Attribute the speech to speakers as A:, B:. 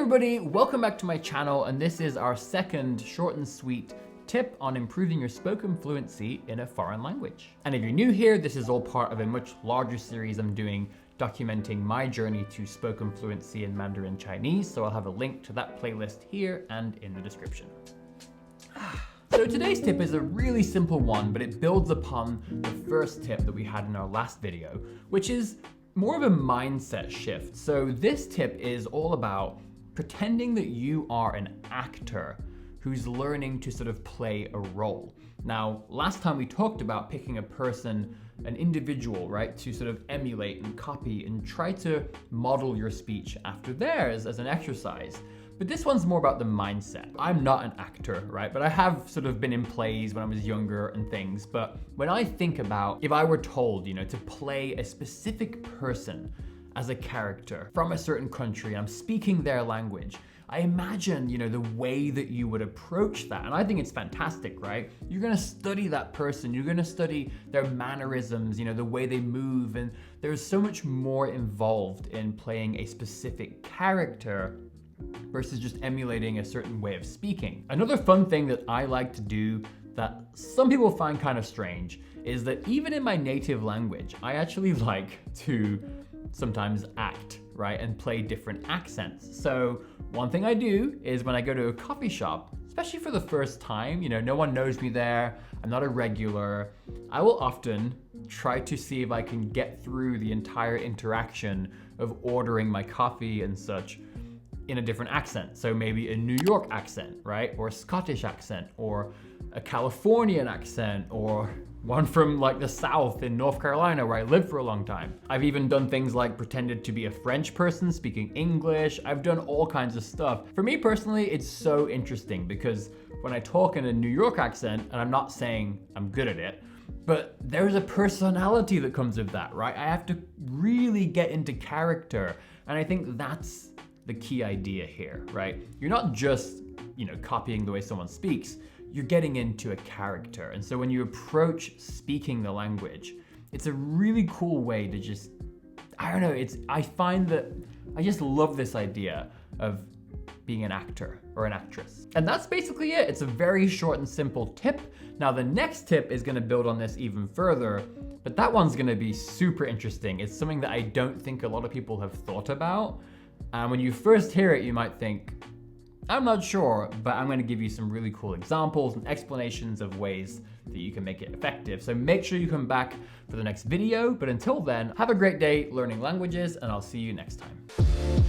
A: everybody, welcome back to my channel, and this is our second short and sweet tip on improving your spoken fluency in a foreign language. And if you're new here, this is all part of a much larger series I'm doing documenting my journey to spoken fluency in Mandarin Chinese, so I'll have a link to that playlist here and in the description. So today's tip is a really simple one, but it builds upon the first tip that we had in our last video, which is more of a mindset shift. So this tip is all about pretending that you are an actor who's learning to sort of play a role. Now, last time we talked about picking a person, an individual, right, to sort of emulate and copy and try to model your speech after theirs as an exercise. But this one's more about the mindset. I'm not an actor, right? But I have sort of been in plays when I was younger and things. But when I think about if I were told, to play a specific person as a character from a certain country, I'm speaking their language, I imagine, the way that you would approach that. And I think it's fantastic, right? You're gonna study that person, you're gonna study their mannerisms, the way they move. And there's so much more involved in playing a specific character versus just emulating a certain way of speaking. Another fun thing that I like to do that some people find kind of strange is that even in my native language, I actually like to sometimes act, right, and play different accents. So one thing I do is when I go to a coffee shop, especially for the first time, no one knows me there, I'm not a regular, I will often try to see if I can get through the entire interaction of ordering my coffee and such in a different accent. So maybe a New York accent, right? Or a Scottish accent, or a Californian accent, or one from like the South in North Carolina where I lived for a long time. I've even done things like pretended to be a French person speaking English. I've done all kinds of stuff. For me personally, it's so interesting because when I talk in a New York accent, and I'm not saying I'm good at it, but there's a personality that comes with that, right? I have to really get into character. And I think that's the key idea here, right? You're not just, copying the way someone speaks, you're getting into a character. And so when you approach speaking the language, it's a really cool way to just, I find that I just love this idea of being an actor or an actress. And that's basically it. It's a very short and simple tip. Now the next tip is gonna build on this even further, but that one's gonna be super interesting. It's something that I don't think a lot of people have thought about. And when you first hear it, you might think, I'm not sure, but I'm gonna give you some really cool examples and explanations of ways that you can make it effective. So make sure you come back for the next video, but until then, have a great day learning languages, and I'll see you next time.